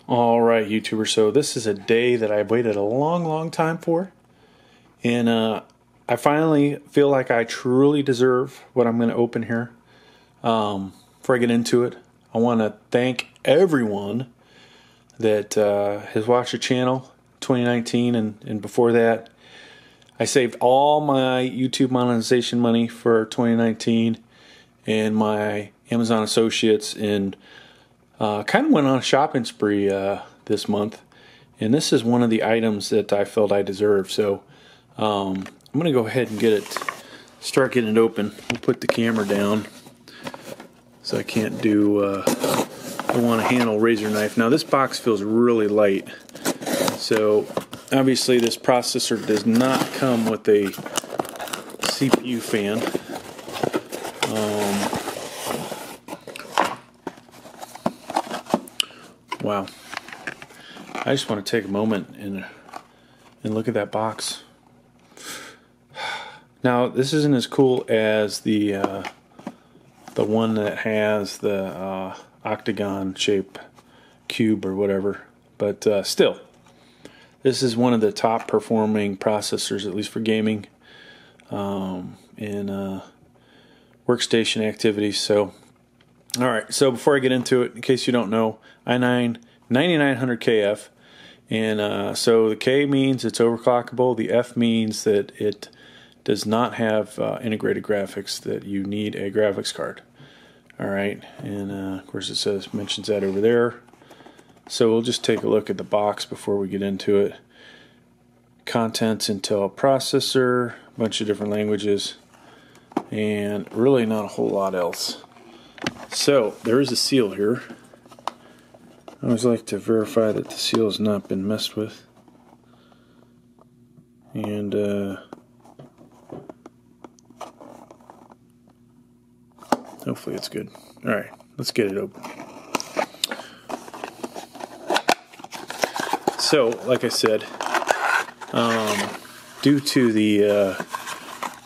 Alright, YouTubers, so this is a day that I've waited a long time for, and I finally feel like I truly deserve what I'm going to open here. Before I get into it, I want to thank everyone that has watched the channel 2019 and before that. I saved all my YouTube monetization money for 2019 and my Amazon associates, and kind of went on a shopping spree this month, and this is one of the items that I felt I deserved. So I'm going to go ahead and start getting it open. We'll put the camera down so I can't do, I want to handle razor knife. Now this box feels really light, so obviously this processor does not come with a CPU fan. Wow. I just want to take a moment and look at that box. Now, this isn't as cool as the one that has the octagon shape cube or whatever, but still, this is one of the top performing processors, at least for gaming and workstation activities. So alright, so before I get into it, in case you don't know, i9 9900KF, and so the K means it's overclockable, the F means that it does not have integrated graphics, that you need a graphics card. Alright, and of course it mentions that over there. So we'll just take a look at the box before we get into it. Contents: Intel processor, a bunch of different languages, and really not a whole lot else. So there is a seal here. I always like to verify that the seal has not been messed with. And hopefully it's good. Alright, let's get it open. So, like I said, due to the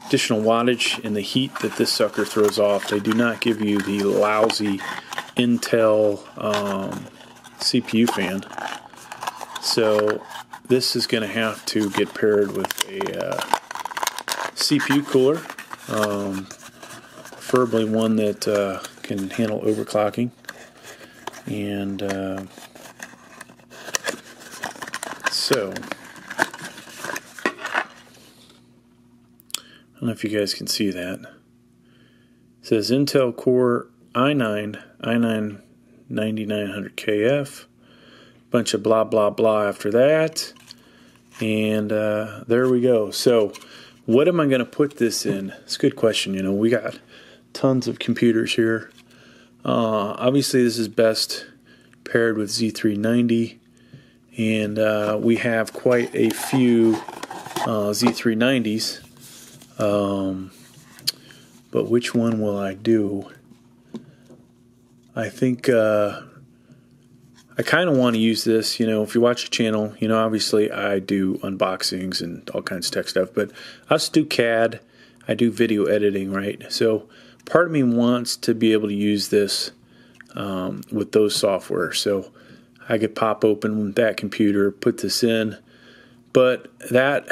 additional wattage and the heat that this sucker throws off, they do not give you the lousy Intel CPU fan. So this is going to have to get paired with a CPU cooler, preferably one that can handle overclocking. And so I don't know if you guys can see that. It says Intel Core i9 9900KF. Bunch of blah blah blah after that. And there we go. So what am I going to put this in? It's a good question. You know, we got tons of computers here. Obviously this is best paired with Z390. And we have quite a few Z390s. But which one will I do? I think I kind of want to use this. You know, if you watch the channel, you know, obviously I do unboxings and all kinds of tech stuff, but I also do CAD. I do video editing, right? So part of me wants to be able to use this with those software. So I could pop open that computer, put this in, but that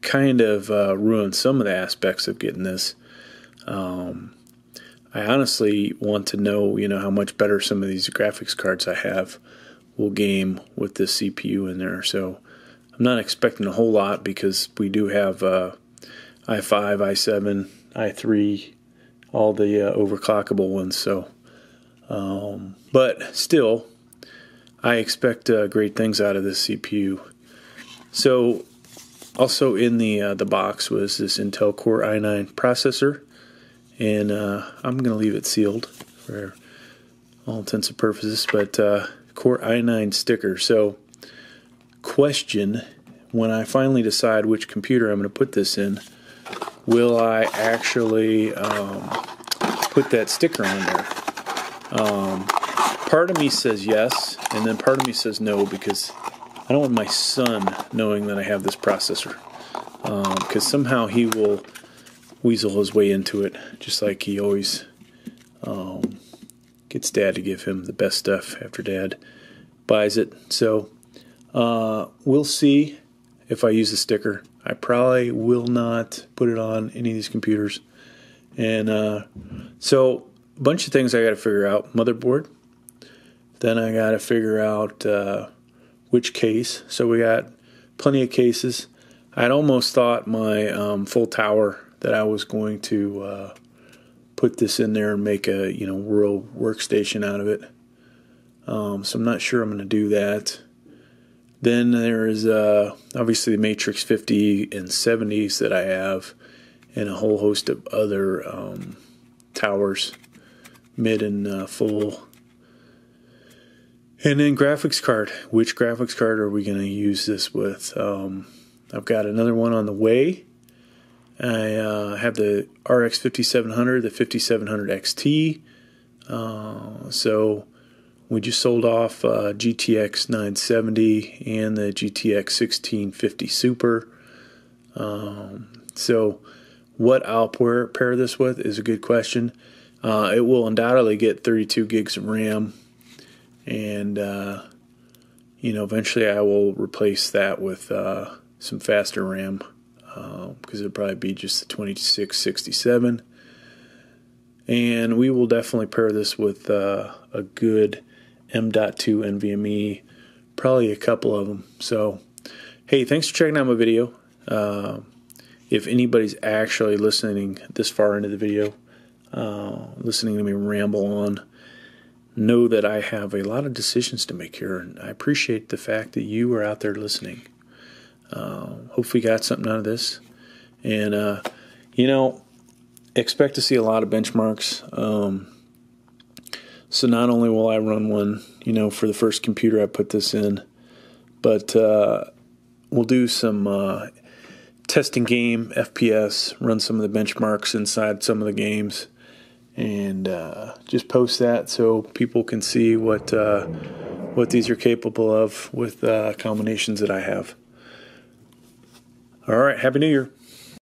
kind of ruins some of the aspects of getting this. I honestly want to know, you know, how much better some of these graphics cards I have will game with this CPU in there. So I'm not expecting a whole lot, because we do have i5, i7, i3, all the overclockable ones. So, but still, I expect great things out of this CPU. So also in the box was this Intel Core i9 processor, and I'm going to leave it sealed for all intents and purposes, but Core i9 sticker. So question, when I finally decide which computer I'm going to put this in, will I actually put that sticker on there? Part of me says yes, and then part of me says no, because I don't want my son knowing that I have this processor, because somehow he will weasel his way into it, just like he always gets Dad to give him the best stuff after Dad buys it. So we'll see if I use a sticker. I probably will not put it on any of these computers. And so a bunch of things I got to figure out. Motherboard. Then I got to figure out which case. So we got plenty of cases. I'd almost thought my full tower that I was going to put this in there and make a real workstation out of it. So I'm not sure I'm going to do that. Then there's obviously the Matrix 50 and 70s that I have, and a whole host of other towers, mid and full. And then graphics card. Which graphics card are we going to use this with? I've got another one on the way. I have the RX 5700, the 5700 XT. So we just sold off GTX 970 and the GTX 1650 Super. So what I'll pair this with is a good question. It will undoubtedly get 32 gigs of RAM, and eventually I will replace that with some faster RAM, because it'll probably be just the 2667. And we will definitely pair this with a good M.2 NVMe, probably a couple of them. So, hey, thanks for checking out my video. If anybody's actually listening this far into the video, listening to me ramble on, know that I have a lot of decisions to make here, and I appreciate the fact that you are out there listening. Hopefully you got something out of this. And, expect to see a lot of benchmarks. So not only will I run one, for the first computer I put this in, but we'll do some testing game FPS, run some of the benchmarks inside some of the games, and just post that so people can see what these are capable of with combinations that I have. All right, Happy New Year.